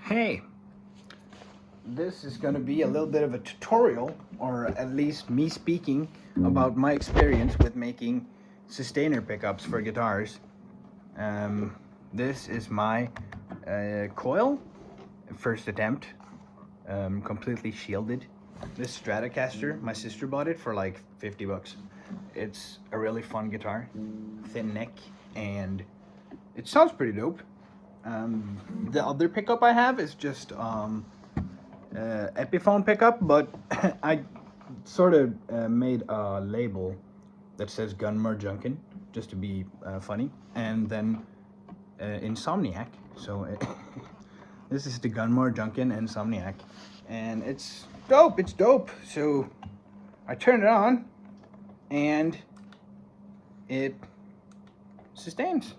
Hey, this is going to be a little bit of a tutorial, or at least me speaking about my experience with making sustainer pickups for guitars. This is my coil, first attempt, completely shielded. This Stratocaster, my sister bought it for like 50 bucks. It's a really fun guitar, thin neck, and it sounds pretty dope. The other pickup I have is just Epiphone pickup, but I sort of made a label that says Gunmore Junkin just to be funny, and then Insomniac. So this is the Gunmore Junkin Insomniac, and it's dope. It's dope. So I turn it on, and it sustains.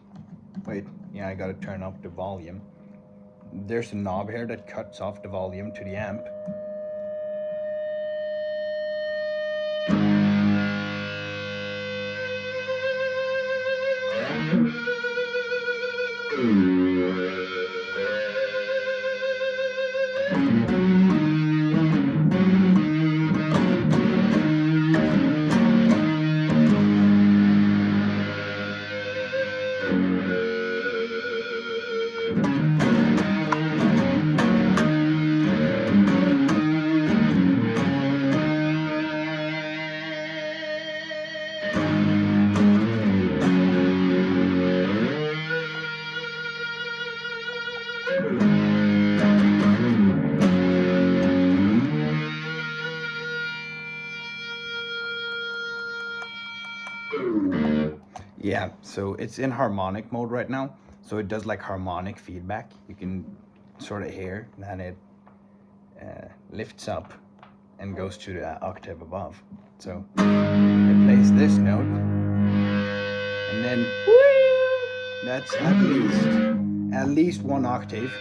Wait, yeah, I gotta turn up the volume. There's a knob here that cuts off the volume to the amp. Yeah, so it's in harmonic mode right now, so it does like harmonic feedback. You can sort of hear, and then it lifts up and goes to the octave above. So it plays this note, and then that's at least one octave.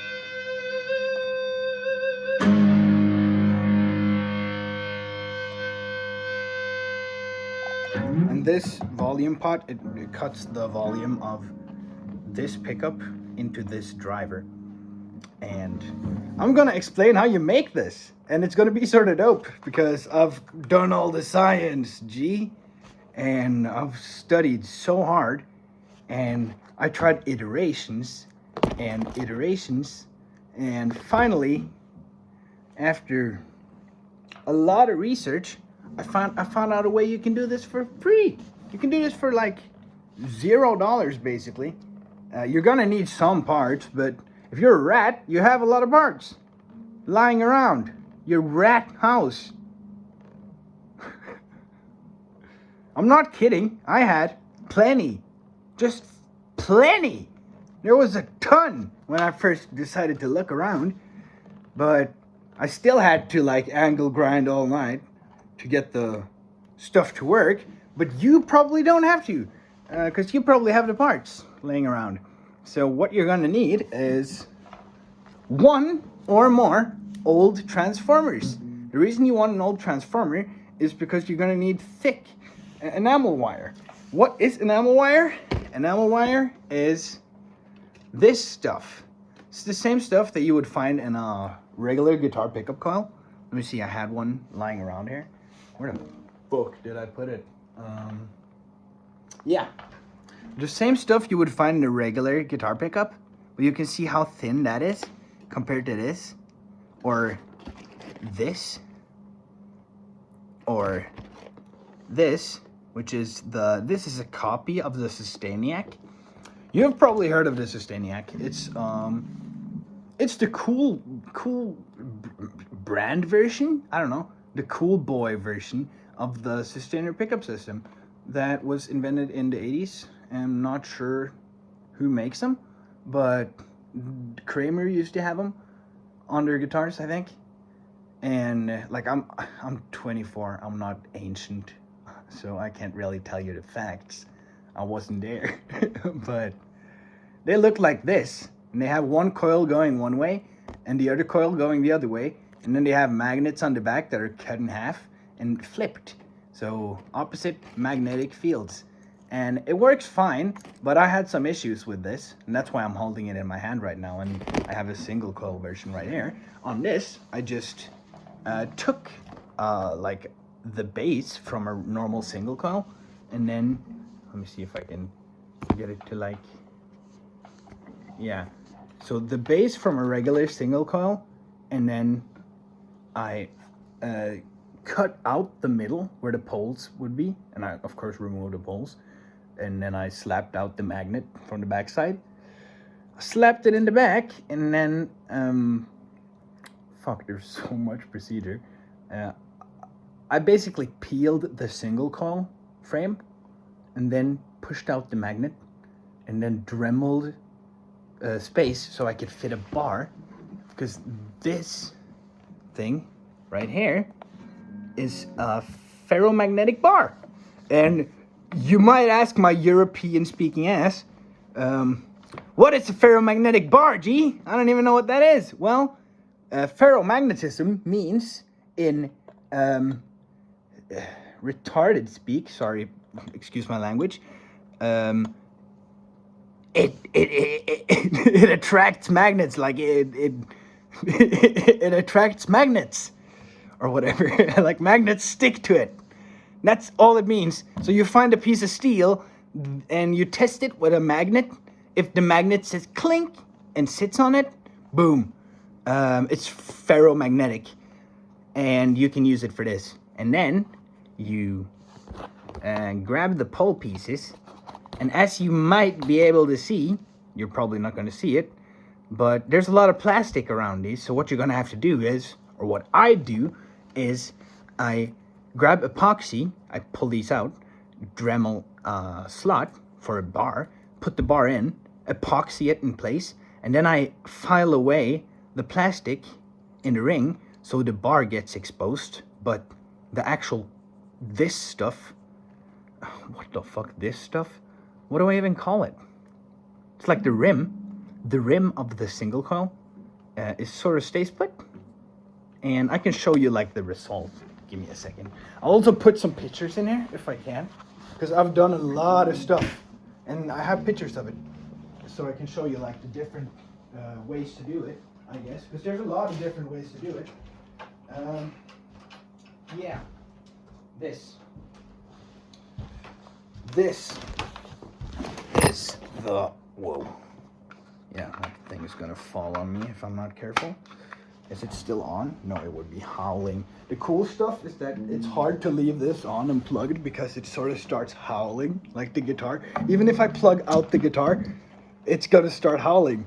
And this volume pot, it cuts the volume of this pickup into this driver. And I'm gonna explain how you make this, and it's gonna be sort of dope because I've done all the science, and I've studied so hard, and I tried iterations, and finally, after a lot of research, I found out a way you can do this for free. You can do this for like $0 basically. You're gonna need some parts, but if you're a rat, you have a lot of parts lying around your rat house. I'm not kidding. I had plenty, just plenty. There was a ton when I first decided to look around, but I still had to like angle grind all night to get the stuff to work. But you probably don't have to, because you probably have the parts laying around. So what you're gonna need is one or more old transformers. The reason you want an old transformer is because you're gonna need thick enamel wire. What is enamel wire? Enamel wire is this stuff. It's the same stuff that you would find in a regular guitar pickup coil. Let me see, I had one lying around here. Where the fuck did I put it? Yeah. The same stuff you would find in a regular guitar pickup, but you can see how thin that is compared to this, or this, or this, which is this is a copy of the Sustainiac. You have probably heard of the Sustainiac. It's the cool brand version. I don't know, the cool boy version of the Sustainer pickup system that was invented in the 80s. I'm not sure who makes them, but Kramer used to have them on their guitars, I think. And like I'm 24. I'm not ancient, so I can't really tell you the facts. I wasn't there. But they look like this, and they have one coil going one way and the other coil going the other way, and then they have magnets on the back that are cut in half and flipped, so opposite magnetic fields. and it works fine, but I had some issues with this, and that's why I'm holding it in my hand right now, and I have a single coil version right here. On this, I just took like the base from a normal single coil, and then, let me see if I can get it to like, yeah. So the base from a regular single coil, and then I cut out the middle where the poles would be, and I of course removed the poles, and then I slapped out the magnet from the back side. I slapped it in the back, and then fuck, there's so much procedure. I basically peeled the single coil frame and then pushed out the magnet and then dremeled space so I could fit a bar, because this thing right here is a ferromagnetic bar. And you might ask my European speaking ass, what is a ferromagnetic bar, G? I don't even know what that is. Well, ferromagnetism means in retarded speak, sorry, excuse my language, it attracts magnets, like it attracts magnets or whatever. Like magnets stick to it. That's all it means. So you find a piece of steel and you test it with a magnet. If the magnet says clink and sits on it, boom, it's ferromagnetic, and you can use it for this. And then you grab the pole pieces, and as you might be able to see, you're probably not going to see it, but there's a lot of plastic around these. So what you're going to have to do is, or what I do is, I grab epoxy, I pull these out, Dremel slot for a bar, put the bar in, epoxy it in place, and then I file away the plastic in the ring so the bar gets exposed, but the actual, this stuff, what the fuck, this stuff? What do I even call it? It's like the rim of the single coil is sort of stays put. And I can show you like the result. Give me a second. I'll also put some pictures in here if I can, because I've done a lot of stuff and I have pictures of it, so I can show you like the different ways to do it, I guess, because there's a lot of different ways to do it. Yeah, this is the, whoa, yeah, that thing is gonna fall on me if I'm not careful. Is it still on? No, it would be howling. The cool stuff is that it's hard to leave this on unplugged because it sort of starts howling like the guitar. Even if I plug out the guitar, it's gonna start howling.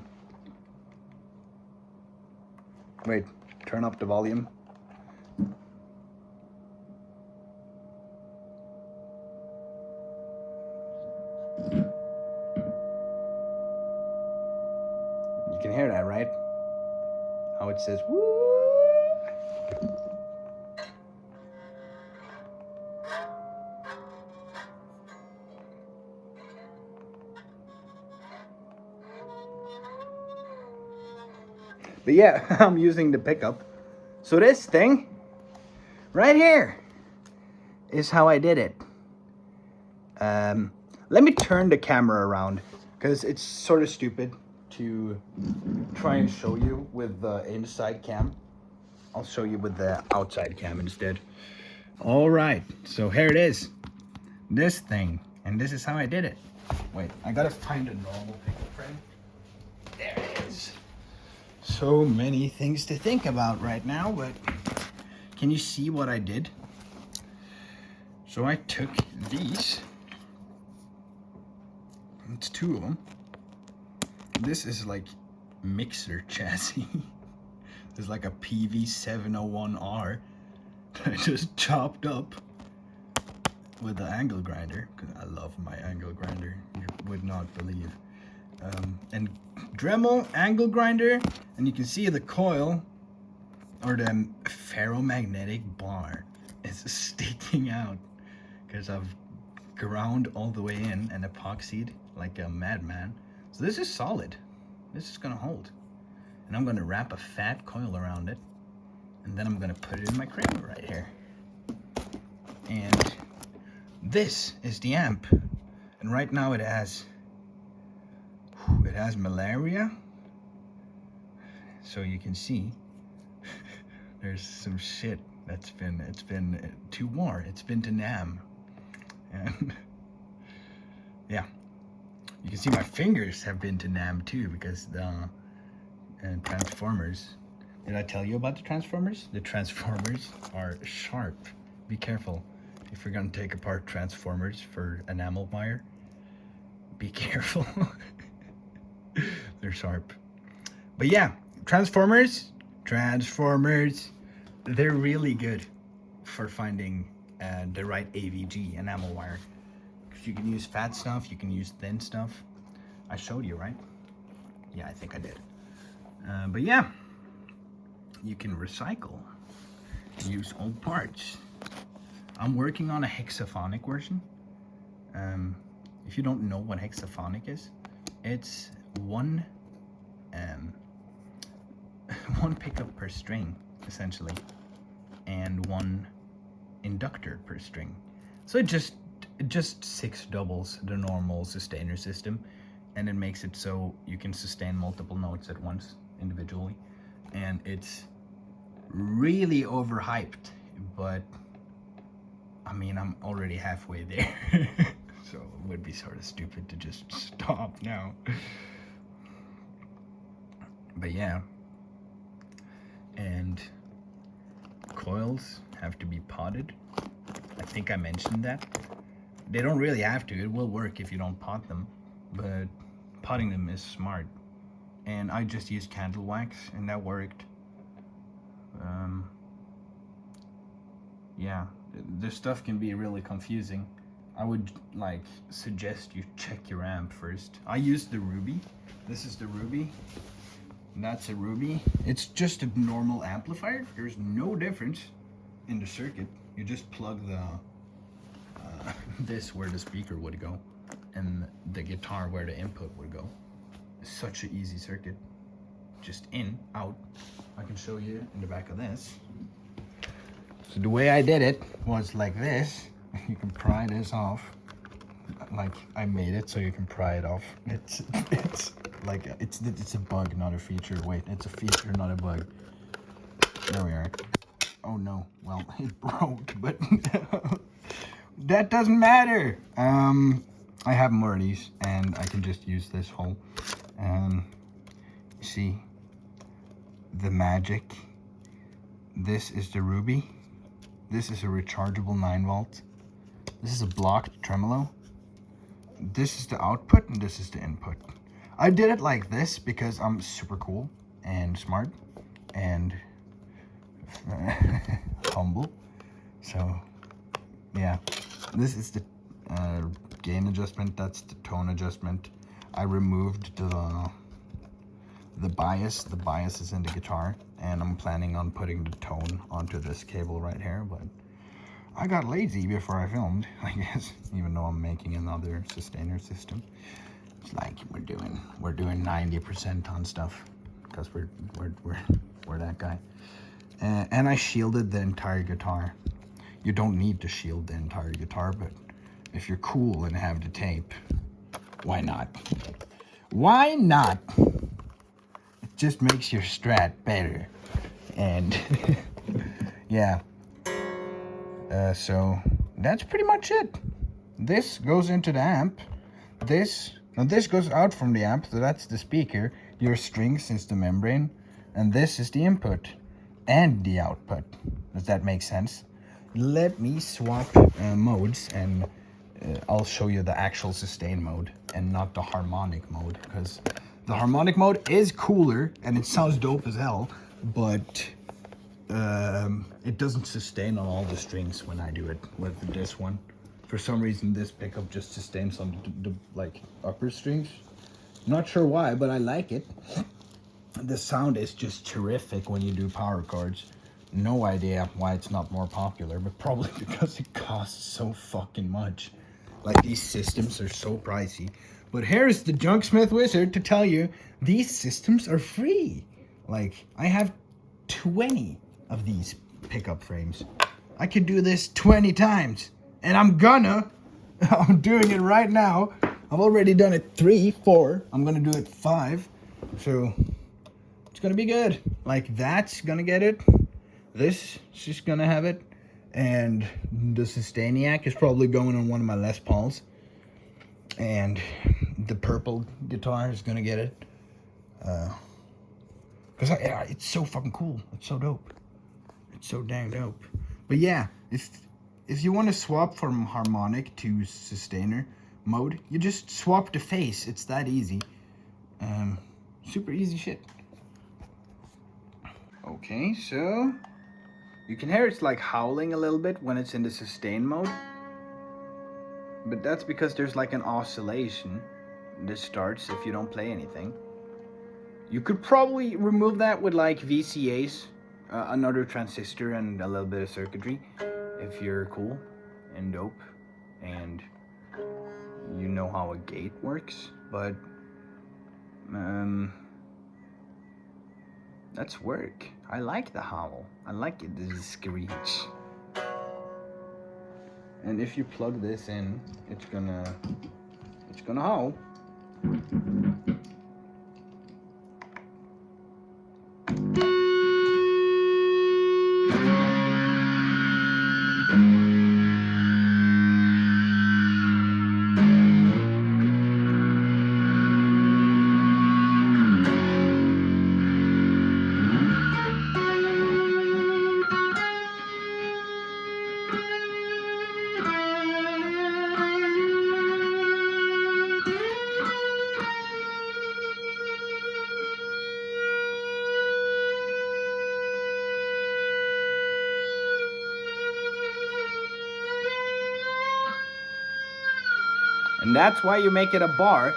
Wait, turn up the volume. You can hear that, right? How it says woo. But yeah, I'm using the pickup. So this thing right here is how I did it. Let me turn the camera around because it's sort of stupid to try and show you with the inside cam. I'll show you with the outside cam instead. All right, so here it is, this thing, and this is how I did it. Wait, I gotta find a normal pickup frame. There it is. So many things to think about right now, but can you see what I did? So I took these, it's two of them. This is like mixer chassis. There's like a PV701R that I just chopped up with the angle grinder, because I love my angle grinder, you would not believe. And Dremel angle grinder, and you can see the coil, or the ferromagnetic bar, is sticking out because I've ground all the way in and epoxied like a madman. So this is solid. This is gonna hold. And I'm gonna wrap a fat coil around it, and then I'm gonna put it in my cradle right here. And this is the amp. And right now it has malaria. So you can see there's some shit it's been to war. It's been to Nam. And yeah, you can see my fingers have been to Nam too, because the Transformers. Did I tell you about the Transformers? The Transformers are sharp. Be careful. If you're gonna take apart Transformers for enamel wire, be careful. They're sharp. But yeah, Transformers, they're really good for finding the right AVG, enamel wire. Because you can use fat stuff, you can use thin stuff. I showed you, right? Yeah, I think I did. But yeah, you can recycle, use old parts. I'm working on a hexaphonic version. If you don't know what hexaphonic is, it's one pickup per string, essentially, and one inductor per string. So it just 6 doubles the normal sustainer system, and it makes it so you can sustain multiple notes at once individually. And it's really overhyped, but I mean, I'm already halfway there. So it would be sort of stupid to just stop now. But yeah, and coils have to be potted. I think I mentioned that. They don't really have to. It will work if you don't pot them, but potting them is smart. And I just used candle wax, and that worked. Yeah, this stuff can be really confusing. I would suggest you check your amp first. I used the Ruby. This is the Ruby. And that's a Ruby. It's just a normal amplifier. There's no difference in the circuit. You just plug the this where the speaker would go, and the guitar where the input would go. It's such an easy circuit. Just in, out. I can show you in the back of this. So the way I did it was like this. You can pry this off. Like I made it so you can pry it off. It's a bug, not a feature. Wait, it's a feature, not a bug. There we are. Oh no, well, it broke, but that doesn't matter. I have more of these, and I can just use this hole. See the magic. This is the Ruby. This is a rechargeable 9-volt. This is a blocked tremolo. This is the output, and this is the input. I did it like this because I'm super cool and smart and humble. So yeah, this is the gain adjustment. That's the tone adjustment. I removed the bias. The bias is in the guitar, and I'm planning on putting the tone onto this cable right here, but I got lazy before I filmed, I guess, even though I'm making another sustainer system. It's like we're doing 90% on stuff because we're that guy. And I shielded the entire guitar. You don't need to shield the entire guitar, but if you're cool and have the tape, why not? Why not? It just makes your Strat better. And yeah. So that's pretty much it. This goes into the amp. This goes out from the amp, so that's the speaker. Your strings is the membrane, and this is the input and the output. Does that make sense? Let me swap modes, and I'll show you the actual sustain mode and not the harmonic mode, because the harmonic mode is cooler and it sounds dope as hell, but it doesn't sustain on all the strings when I do it with this one. For some reason, this pickup just sustains on the upper strings. Not sure why, but I like it. The sound is just terrific when you do power chords. No idea why it's not more popular, but probably because it costs so fucking much. Like, these systems are so pricey. But here's the Junksmith Wizard to tell you, these systems are free. Like, I have 20 of these pickup frames. I could do this 20 times, and I'm gonna, I'm doing it right now. I've already done it 3, 4. I'm gonna do it 5. So it's gonna be good. Like that's gonna get it. This is just gonna have it. And the sustainiac is probably going on one of my Les Pauls. And the purple guitar is gonna get it. Cause it's so fucking cool. It's so dope. It's so dang dope. But yeah, if you want to swap from harmonic to sustainer mode, you just swap the face. It's that easy. Super easy shit. Okay, so you can hear it's like howling a little bit when it's in the sustain mode. But that's because there's like an oscillation that starts if you don't play anything. You could probably remove that with like VCAs, another transistor and a little bit of circuitry if you're cool and dope and you know how a gate works. But that's work. I like the howl. I like it, the screech. And if you plug this in, it's gonna howl. And that's why you make it a bar,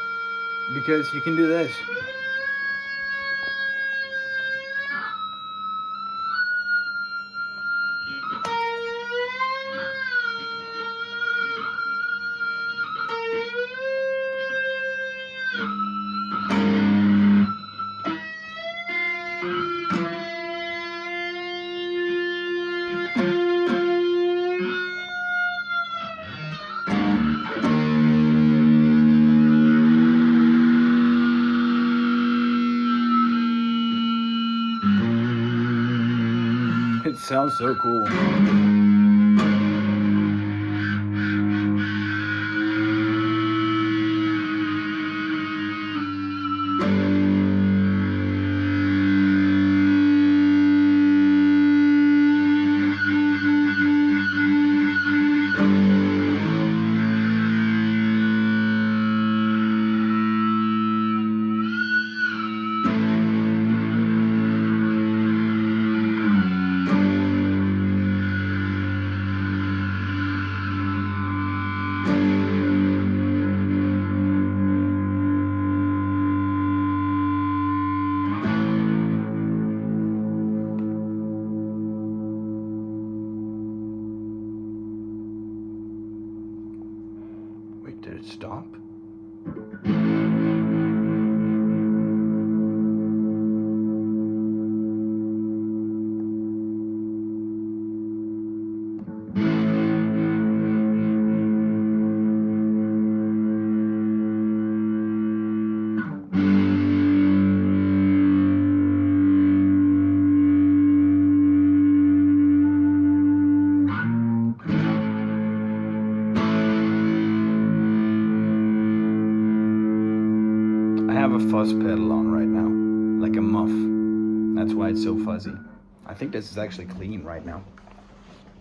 because you can do this. It sounds so cool. Did it stop? I have a fuzz pedal on right now, like a muff. That's why it's so fuzzy. I think this is actually clean right now.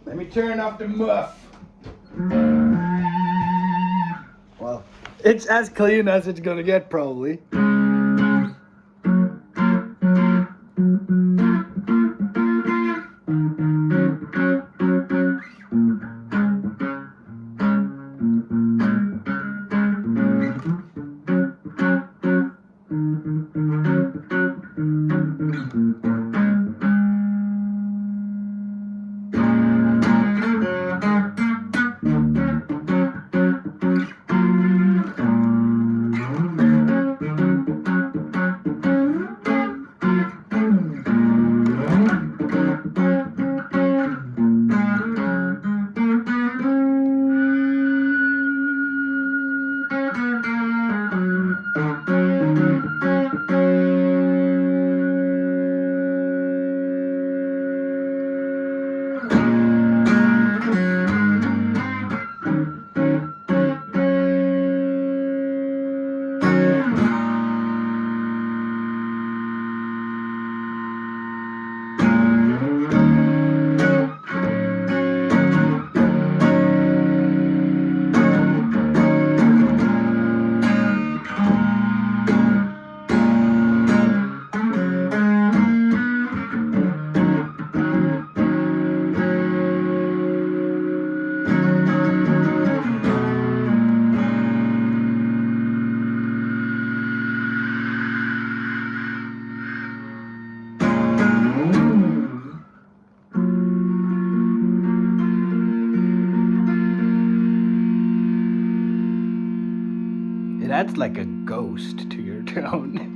Let me turn off the muff. Well, it's as clean as it's gonna get probably. That's like a ghost to your tone.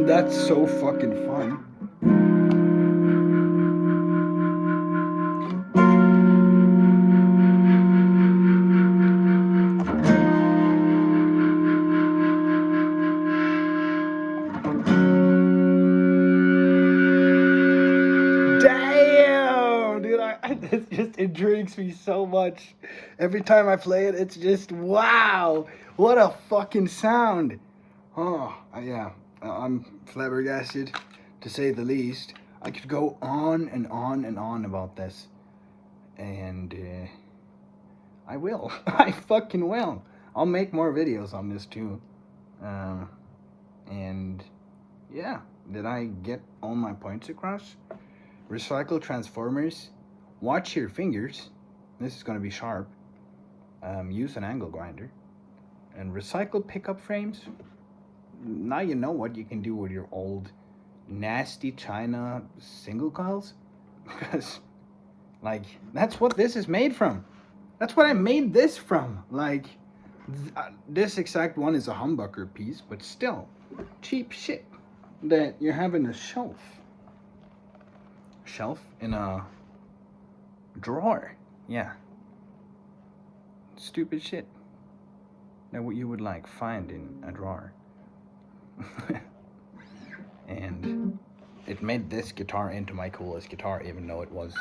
That's so fucking fun. Damn, dude, this just intrigues me so much. Every time I play it, it's just wow, what a fucking sound. Oh, yeah, I'm flabbergasted, to say the least. I could go on and on and on about this, and I will. I fucking will. I'll make more videos on this too. And yeah, did I get all my points across? Recycle transformers. Watch your fingers. This is going to be sharp. Use an angle grinder. And recycle pickup frames. Now you know what you can do with your old nasty China single coils. Because, like, that's what this is made from. That's what I made this from. Like, this exact one is a humbucker piece, but still, cheap shit that you have in a shelf in a drawer. Yeah, stupid shit that what you would like find in a drawer. And it made this guitar into my coolest guitar, even though it was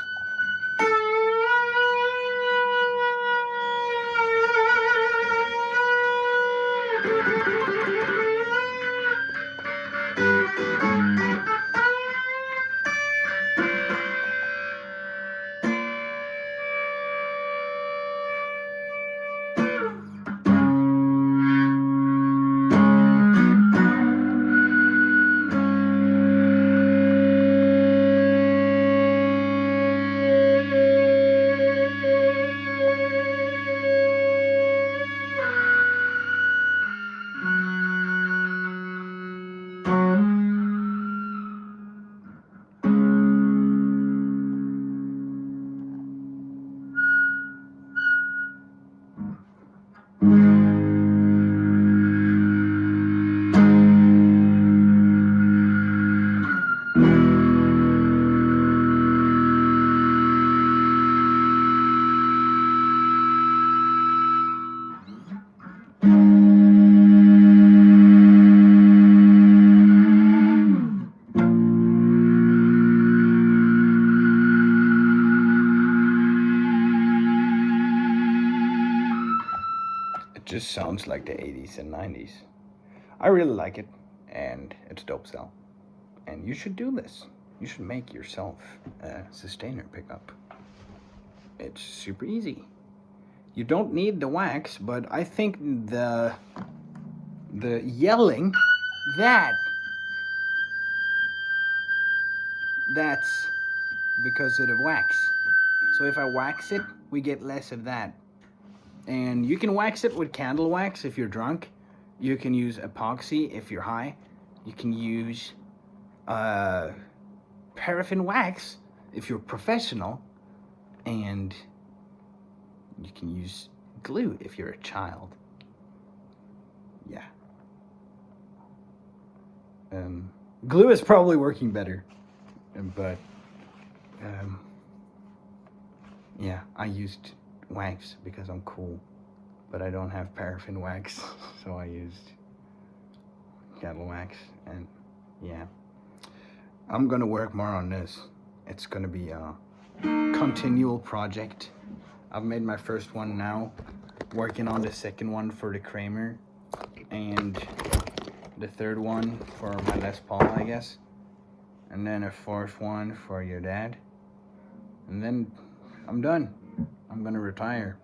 just sounds like the 80s and 90s. I really like it, and it's dope sell. And you should do this. You should make yourself a sustainer pickup. It's super easy. You don't need the wax, but I think the yelling, that's because of the wax. So if I wax it, we get less of that. And you can wax it with candle wax if you're drunk. You can use epoxy if you're high. You can use paraffin wax if you're professional. And you can use glue if you're a child. Yeah. Glue is probably working better. But, yeah, I used wax because I'm cool, but I don't have paraffin wax, so I used candle wax. And yeah, I'm gonna work more on this. It's gonna be a continual project. I've made my first one now, working on the second one for the Kramer, and the third one for my Les Paul, I guess, and then a fourth one for your dad, and then I'm done. I'm gonna retire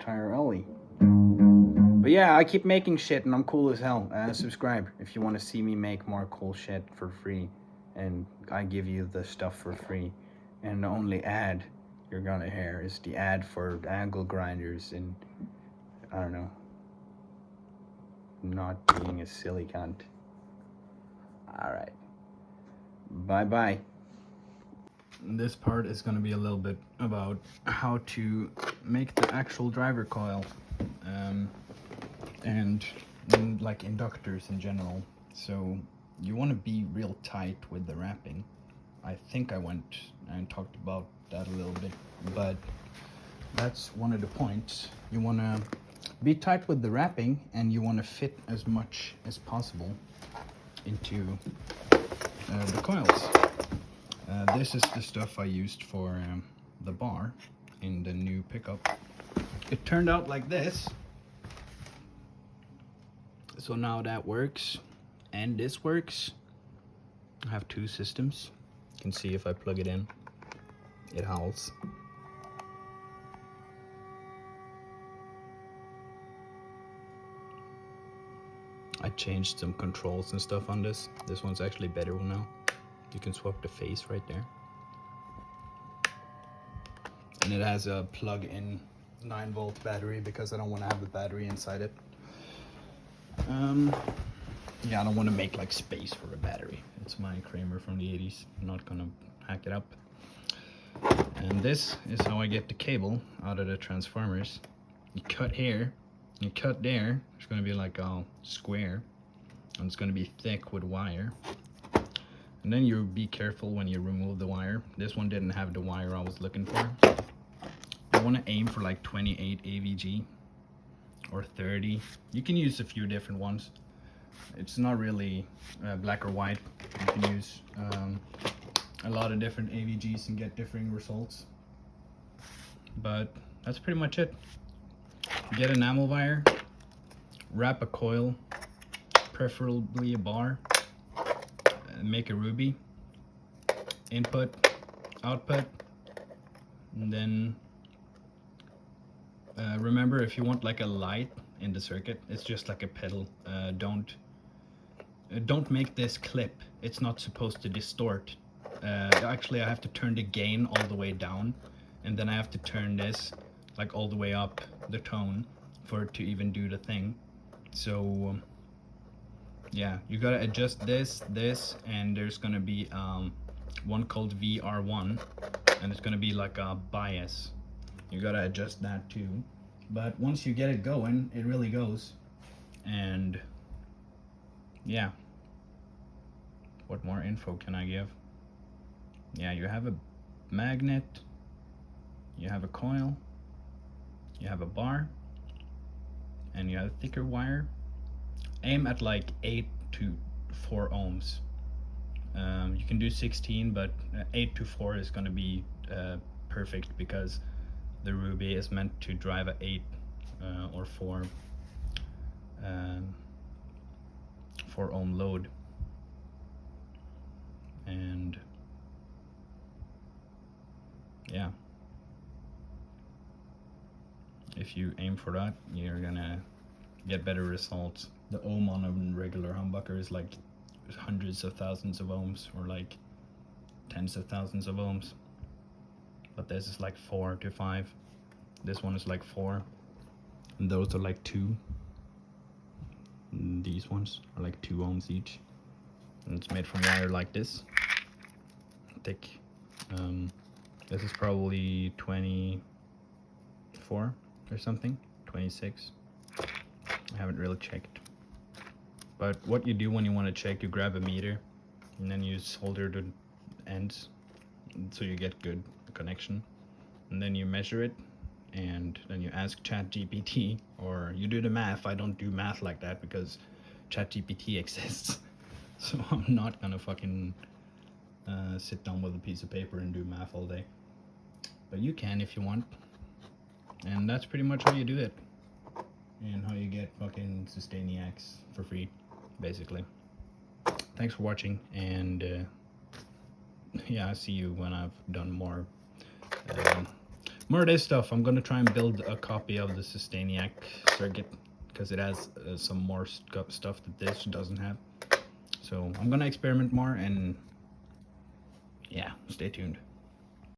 early. But yeah, I keep making shit and I'm cool as hell. Subscribe if you want to see me make more cool shit for free, and I give you the stuff for free. And the only ad you're gonna hear is the ad for angle grinders and, I don't know, not being a silly cunt. Alright. Bye-bye. This part is going to be a little bit about how to make the actual driver coil, and like inductors in general. So you want to be real tight with the wrapping. I think I went and talked about that a little bit, but that's one of the points. You want to be tight with the wrapping, and you want to fit as much as possible into the coils. This is the stuff I used for the bar in the new pickup. It turned out like this. So now that works, and this works. I have two systems. You can see if I plug it in, it howls. I changed some controls and stuff on this. This one's actually better now. You can swap the face right there. And it has a plug-in 9-volt battery because I don't want to have the battery inside it. Yeah, I don't want to make like space for a battery. It's my Kramer from the 80s. I'm not gonna hack it up. And this is how I get the cable out of the transformers. You cut here, you cut there. It's gonna be like a square, and it's gonna be thick with wire. And then you be careful when you remove the wire. This one didn't have the wire I was looking for. I want to aim for like 28 AVG or 30. You can use a few different ones. It's not really black or white. You can use a lot of different AVGs and get differing results. But that's pretty much it. Get an enamel wire, wrap a coil, preferably a bar. Make a ruby, input, output, and then remember, if you want like a light in the circuit, it's just like a pedal. Don't make this clip. It's not supposed to distort. Actually, I have to turn the gain all the way down, and then I have to turn this like all the way up the tone for it to even do the thing. So yeah, you gotta adjust this, and there's gonna be one called VR1, and it's gonna be like a bias. You gotta adjust that too. But once you get it going, it really goes. And yeah, what more info can I give? Yeah, you have a magnet, you have a coil, you have a bar, and you have a thicker wire. Aim at like 8 to 4 ohms. You can do 16, but 8 to 4 is going to be perfect because the ruby is meant to drive a 8 or 4 ohm load. And yeah, if you aim for that, you're gonna get better results. The ohm on a regular humbucker is like hundreds of thousands of ohms, or like tens of thousands of ohms. But this is like 4 to 5. This one is like 4. And those are like 2. And these ones are like 2 ohms each. And it's made from wire like this. Thick. This is probably 24 or something. 26. I haven't really checked. But what you do when you want to check, you grab a meter and then you solder the ends so you get good connection, and then you measure it, and then you ask ChatGPT, or you do the math. I don't do math like that because ChatGPT exists. So I'm not gonna fucking sit down with a piece of paper and do math all day. But you can if you want. And that's pretty much how you do it. And how you get fucking sustainiacs for free, basically. Thanks for watching, and yeah, I'll see you when I've done more of this stuff. I'm gonna try and build a copy of the sustainiac circuit because it has some more stuff that this doesn't have. So I'm gonna experiment more, and yeah, stay tuned.